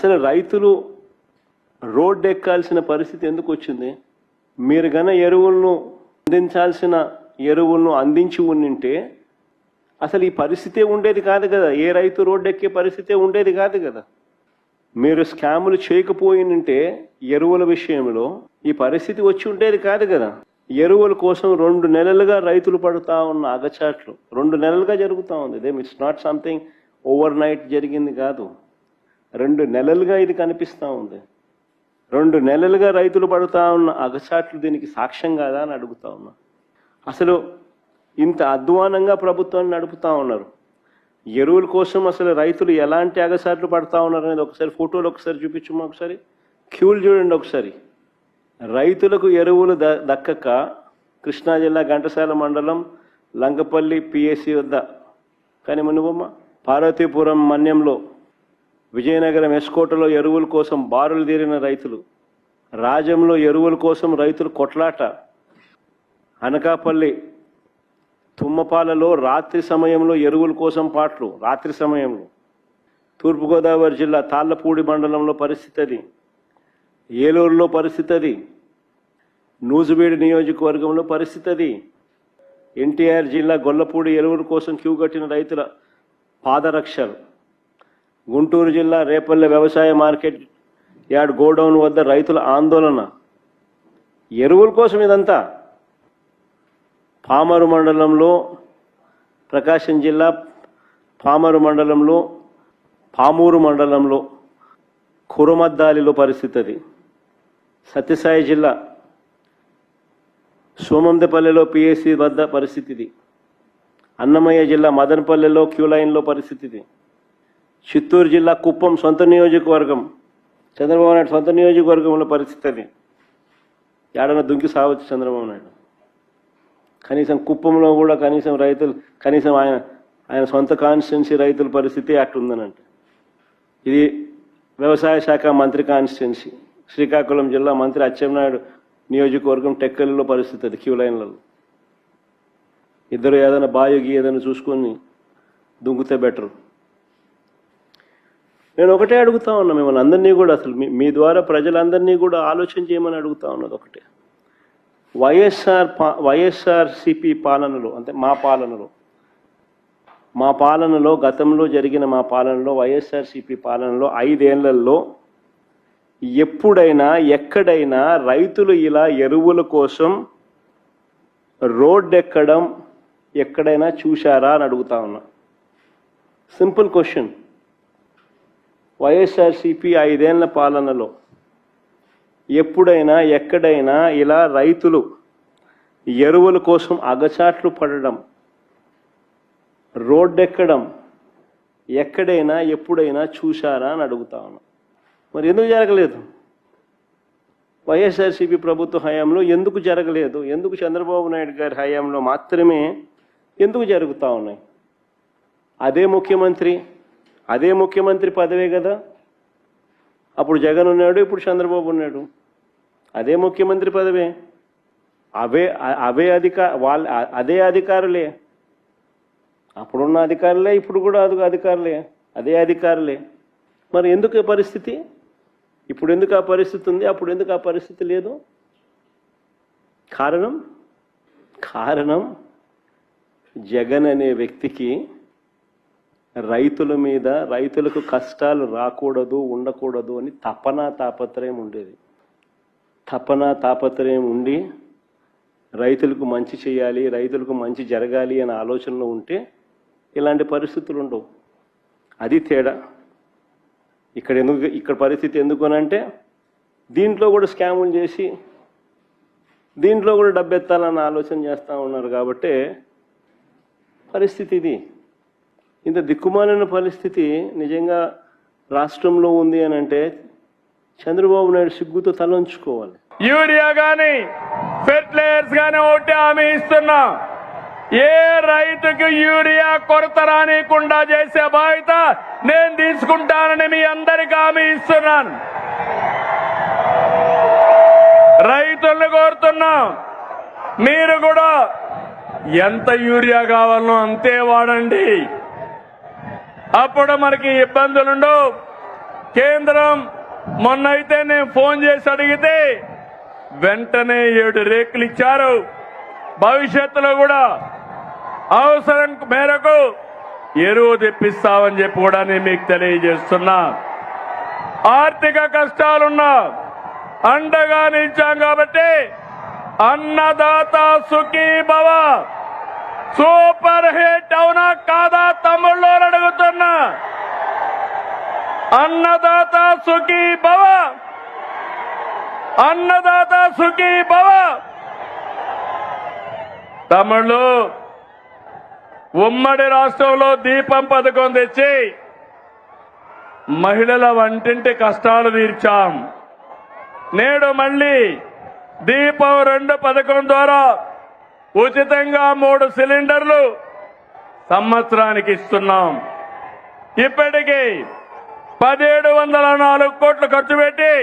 అసలు రైతులు రోడ్డు ఎక్కాల్సిన పరిస్థితి ఎందుకు వచ్చింది? మీరు గన ఎరువులను అందించాల్సిన ఎరువులను అందించి ఉండింటే అసలు ఈ పరిస్థితే ఉండేది కాదు కదా. ఏ రైతు రోడ్డు ఎక్కే పరిస్థితే ఉండేది కాదు కదా. మీరు స్కాములు చేయకపోయినంటే ఎరువుల విషయంలో ఈ పరిస్థితి వచ్చి ఉండేది కాదు కదా. ఎరువుల కోసం 2 నెలలుగా రైతులు పడుతూ ఉన్న అగచాట్లు 2 నెలలుగా జరుగుతూ ఉంది. It's not something over night జరిగింది కాదు. 2 నెలలుగా ఇది కనిపిస్తూ ఉంది. 2 నెలలుగా రైతులు పడుతూ ఉన్న అగచాట్లు దీనికి సాక్ష్యం కాదా అని అడుగుతా ఉన్నా. అసలు ఇంత అధ్వానంగా ప్రభుత్వాన్ని నడుపుతా ఉన్నారు. ఎరువుల కోసం అసలు రైతులు ఎలాంటి అగచాట్లు పడతా ఉన్నారు అనేది ఒకసారి ఫోటోలు ఒకసారి చూపించమ్మా. ఒకసారి క్యూలు చూడండి. ఒకసారి రైతులకు ఎరువులు దక్కక కృష్ణా జిల్లా ఘంటసాల మండలం లంకపల్లి పిఎస్సి వద్ద కానీ నువ్వమ్మ పార్వతీపురం మన్యంలో విజయనగరం ఎస్కోటలో ఎరువుల కోసం బారులు తీరిన రైతులు, రాజంలో ఎరువుల కోసం రైతులు కొట్లాట, అనకాపల్లి తుమ్మపాలలో రాత్రి సమయంలో ఎరువుల కోసం పాటలు, రాత్రి సమయంలో తూర్పుగోదావరి జిల్లా తాళ్లపూడి మండలంలో పరిస్థితి అది, ఏలూరులో పరిస్థితి అది, నూజివీడు నియోజకవర్గంలో పరిస్థితి అది, ఎన్టీఆర్ జిల్లా గొల్లపూడి ఎరువుల కోసం క్యూ కట్టిన రైతుల పాదరక్షలు, గుంటూరు జిల్లా రేపల్లె వ్యవసాయ మార్కెట్ యార్డ్ గోడౌన్ వద్ద రైతుల ఆందోళన, ఎరువుల కోసం ఇదంతా. పామరు మండలంలో ప్రకాశం జిల్లా పామూరు మండలంలో కురమద్దాలిలో పరిస్థితి అది, సత్యసాయి జిల్లా సోమందపల్లెలో పిఎస్సి వద్ద పరిస్థితిది, అన్నమయ్య జిల్లా మదనపల్లెలో క్యూ లైన్లో పరిస్థితిది, చిత్తూరు జిల్లా కుప్పం సొంత నియోజకవర్గం చంద్రబాబు నాయుడు సొంత నియోజకవర్గంలో పరిస్థితి అది. ఏడన్నా దుంకి సావచ్చు చంద్రబాబు నాయుడు. కనీసం కుప్పంలో కూడా కనీసం ఆయన సొంత కాన్స్టిట్యున్సీ రైతుల పరిస్థితి అట్లుందనంటే. ఇది వ్యవసాయ శాఖ మంత్రి కాన్స్టిట్యున్సీ శ్రీకాకుళం జిల్లా మంత్రి అచ్చెన్నాయుడు నియోజకవర్గం టెక్కలిలో పరిస్థితి అది, క్యూ లైన్లలో. ఇద్దరు ఏదైనా బాయోగి ఏదైనా చూసుకొని దుంకుతే బెటరు. నేను ఒకటే అడుగుతా ఉన్నా మిమ్మల్ని అందరినీ కూడా, అసలు మీ ద్వారా ప్రజలందరినీ కూడా ఆలోచన చేయమని అడుగుతా ఉన్నది ఒకటే. వైఎస్ఆర్సిపి పాలనలో, అంటే మా పాలనలో గతంలో జరిగిన మా పాలనలో వైఎస్ఆర్సిపి పాలనలో 5 ఏళ్లలో ఎప్పుడైనా ఎక్కడైనా రైతులు ఇలా ఎరువుల కోసం రోడ్డు ఎక్కడం ఎక్కడైనా చూశారా అని అడుగుతా ఉన్నా. Simple question. వైఎస్ఆర్సిపి 5 ఏళ్ల పాలనలో ఎప్పుడైనా ఎక్కడైనా ఇలా రైతులు ఎరువుల కోసం అగచాట్లు పడడం, రోడ్డెక్కడం ఎక్కడైనా ఎప్పుడైనా చూశారా అని అడుగుతా ఉన్నా. మరి ఎందుకు జరగలేదు? వైఎస్ఆర్సీపీ ప్రభుత్వ హయాంలో ఎందుకు జరగలేదు? ఎందుకు చంద్రబాబు నాయుడు గారి హయాంలో మాత్రమే ఎందుకు జరుగుతూ ఉన్నాయి? అదే ముఖ్యమంత్రి పదవే కదా. అప్పుడు జగన్ ఉన్నాడు, ఇప్పుడు చంద్రబాబు ఉన్నాడు. అదే ముఖ్యమంత్రి పదవే, అదే అధికారులే, అప్పుడున్న అధికారులే, ఇప్పుడు కూడా అధికారులే, అదే అధికారులే. మరి ఎందుకు ఈ పరిస్థితి? ఇప్పుడు ఎందుకు ఆ పరిస్థితి ఉంది, అప్పుడు ఎందుకు ఆ పరిస్థితి లేదు? కారణం జగన్ అనే వ్యక్తికి రైతుల మీద, రైతులకు కష్టాలు రాకూడదు, ఉండకూడదు అని తాపత్రయం ఉండేది. తాపత్రయం ఉండి రైతులకు మంచి చేయాలి, రైతులకు మంచి జరగాలి అనే ఆలోచనలో ఉంటే ఇలాంటి పరిస్థితులు ఉండవు. అది తేడా. ఇక్కడ పరిస్థితి ఎందుకనంటే దీంట్లో కూడా స్కాములు చేసి దీంట్లో కూడా డబ్బెత్తాలన్న ఆలోచన చేస్తూ ఉన్నారు కాబట్టి పరిస్థితి ఇది. ఇంత దిక్కుమాలిన పరిస్థితి నిజంగా రాష్ట్రంలో ఉంది అని అంటే చంద్రబాబు నాయుడు సిగ్గుతో తలంచుకోవాలి. యూరియా గాని ఫెర్టిలైజర్స్ గాని ఒకటి హామీ ఇస్తున్నా, ఏ రైతుకు యూరియా కొరత రానికుండా చేసే బాధ్యత నేను తీసుకుంటానని మీ అందరికీ హామీ ఇస్తున్నాను. రైతులను కోరుతున్నా, మీరు కూడా ఎంత యూరియా కావాలనో అంతే వాడండి. అప్పుడు మనకి ఇబ్బందులుండవు. కేంద్రం మొన్నైతే నేను ఫోన్ చేసి అడిగితే వెంటనే 7 రేకులు ఇచ్చారు. భవిష్యత్తులో కూడా అవసరం మేరకు ఎరువు తెప్పిస్తామని చెప్పి కూడా నేను మీకు తెలియజేస్తున్నా. ఆర్థిక కష్టాలున్నా అండగా నిలిచాం కాబట్టి అన్నదాత సుఖీ భవ సూపర్ హిట్ అవునా కాదా తమ్ముళ్ళు అడుగుతున్నా. అన్నదాత సుఖీ భవ, అన్నదాత సుఖీ భవ. తమ్ముళ్ళు, ఉమ్మడి రాష్ట్రంలో దీపం పథకం తెచ్చి మహిళల వంటింటి కష్టాలు తీర్చాం. నేడు మళ్ళీ దీపం 2 పథకం ద్వారా ఉచితంగా 3 సిలిండర్లు సంవత్సరానికి ఇస్తున్నాం. ఇప్పటికీ 1704 కోట్లు ఖర్చు పెట్టి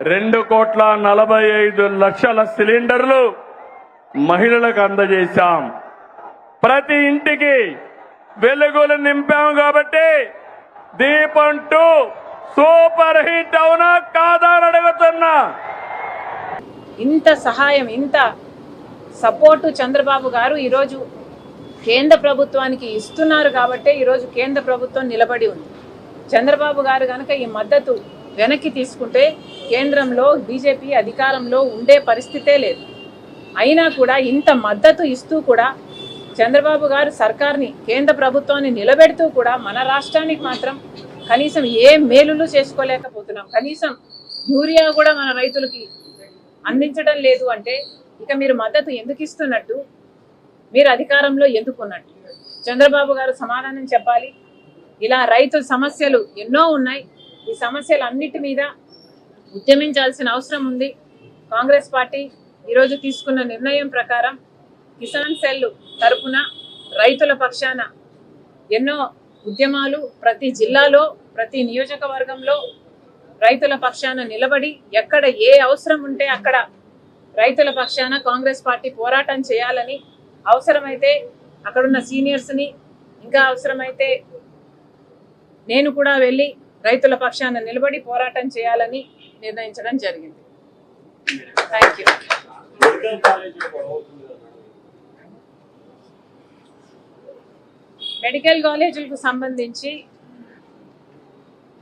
2,45,00,000 సిలిండర్లు మహిళలకు అందజేశాం. ప్రతి ఇంటికి వెలుగులు నింపాం కాబట్టి దీపం 2 సూపర్ హిట్ అవునా కాదా అని అడుగుతున్నా. ఇంత సహాయం, ఇంత సపోర్టు చంద్రబాబు గారు ఈరోజు కేంద్ర ప్రభుత్వానికి ఇస్తున్నారు కాబట్టే ఈరోజు కేంద్ర ప్రభుత్వం నిలబడి ఉంది. చంద్రబాబు గారు కనుక ఈ మద్దతు వెనక్కి తీసుకుంటే కేంద్రంలో బీజేపీ అధికారంలో ఉండే పరిస్థితే లేదు. అయినా కూడా ఇంత మద్దతు ఇస్తూ కూడా చంద్రబాబు గారు సర్కార్ని, కేంద్ర ప్రభుత్వాన్ని నిలబెడుతూ కూడా మన రాష్ట్రానికి మాత్రం కనీసం ఏ మేలులు చేసుకోలేకపోతున్నాం. కనీసం యూరియా కూడా మన రైతులకి అందించడం లేదు అంటే ఇక మీరు మద్దతు ఎందుకు ఇస్తున్నట్టు, మీరు అధికారంలో ఎందుకున్నట్టు? చంద్రబాబు గారు సమాధానం చెప్పాలి. ఇలా రైతుల సమస్యలు ఎన్నో ఉన్నాయి. ఈ సమస్యలు అన్నిటి మీద ఉద్యమించాల్సిన అవసరం ఉంది. కాంగ్రెస్ పార్టీ ఈరోజు తీసుకున్న నిర్ణయం ప్రకారం కిసాన్ సెల్ తరపున రైతుల పక్షాన ఎన్నో ఉద్యమాలు ప్రతి జిల్లాలో, ప్రతి నియోజకవర్గంలో రైతుల పక్షాన నిలబడి ఎక్కడ ఏ అవసరం ఉంటే అక్కడ రైతుల పక్షాన కాంగ్రెస్ పార్టీ పోరాటం చేయాలని, అవసరమైతే అక్కడున్న సీనియర్స్ని, ఇంకా అవసరమైతే నేను కూడా వెళ్ళి రైతుల పక్షాన నిలబడి పోరాటం చేయాలని నిర్ణయించడం జరిగింది. Thank you. మెడికల్ కాలేజీలకు సంబంధించి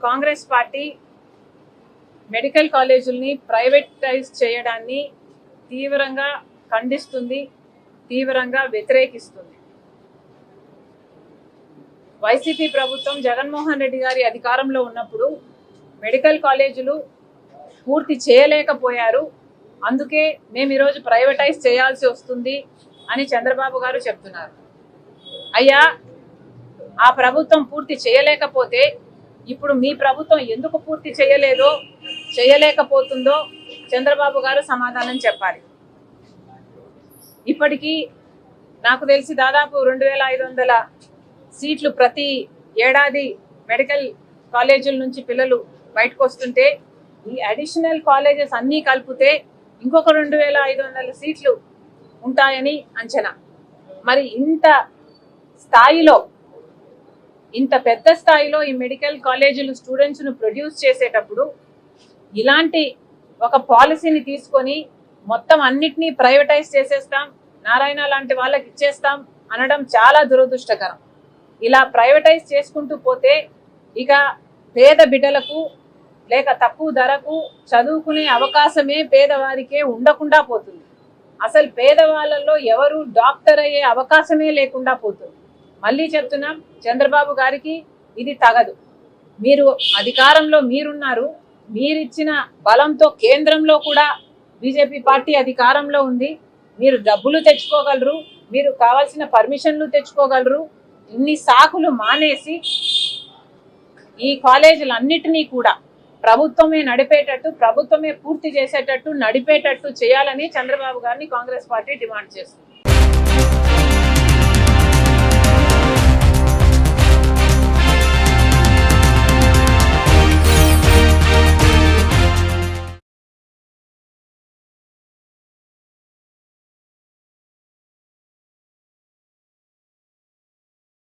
కాంగ్రెస్ పార్టీ మెడికల్ కాలేజీలని ప్రైవేటైజ్ చేయడాన్ని తీవ్రంగా ఖండిస్తుంది, తీవ్రంగా వ్యతిరేకిస్తుంది. వైసీపీ ప్రభుత్వం జగన్మోహన్ రెడ్డి గారి అధికారంలో ఉన్నప్పుడు మెడికల్ కాలేజీలు పూర్తి చేయలేకపోయారు. అందుకే మేము ఈరోజు ప్రైవేటైజ్ చేయాల్సి వస్తుంది అని చంద్రబాబు గారు చెప్తున్నారు. అయ్యా, ఆ ప్రభుత్వం పూర్తి చేయలేకపోతే ఇప్పుడు మీ ప్రభుత్వం ఎందుకు పూర్తి చేయలేదో, చేయలేకపోతుందో చంద్రబాబు గారు సమాధానం చెప్పాలి. ఇప్పటికీ నాకు తెలిసి దాదాపు 2500 సీట్లు ప్రతి ఏడాది మెడికల్ కాలేజీల నుంచి పిల్లలు బయటకు వస్తుంటే ఈ అడిషనల్ కాలేజెస్ అన్నీ కలిపితే ఇంకొక 2500 సీట్లు ఉంటాయని అంచనా. మరి ఇంత స్థాయిలో, ఇంత పెద్ద స్థాయిలో ఈ మెడికల్ కాలేజీలు స్టూడెంట్స్ను ప్రొడ్యూస్ చేసేటప్పుడు ఇలాంటి ఒక పాలసీని తీసుకొని మొత్తం అన్నిటినీ ప్రైవేటైజ్ చేసేస్తాం, నారాయణ లాంటి వాళ్ళకి ఇచ్చేస్తాం అనడం చాలా దురదృష్టకరం. ఇలా ప్రైవేటైజ్ చేసుకుంటూ పోతే ఇక పేద బిడ్డలకు లేక తక్కువ ధరకు చదువుకునే అవకాశమే పేదవారికే ఉండకుండా పోతుంది. అసలు పేదవాళ్ళలో ఎవరు డాక్టర్ అయ్యే అవకాశమే లేకుండా పోతుంది. మళ్ళీ చెప్తున్నాం, చంద్రబాబు గారికి ఇది తగదు. మీరు అధికారంలో మీరున్నారు, మీరిచ్చిన బలంతో కేంద్రంలో కూడా బీజేపీ పార్టీ అధికారంలో ఉంది. మీరు డబ్బులు తెచ్చుకోగలరు, మీరు కావాల్సిన పర్మిషన్లు తెచ్చుకోగలరు. ఇన్ని సాకులు మానేసి ఈ కాలేజీలన్నిటినీ కూడా ప్రభుత్వమే నడిపేటట్టు, ప్రభుత్వమే పూర్తి చేసేటట్టు, నడిపేటట్టు చేయాలని చంద్రబాబు గారిని కాంగ్రెస్ పార్టీ డిమాండ్ చేస్తుంది.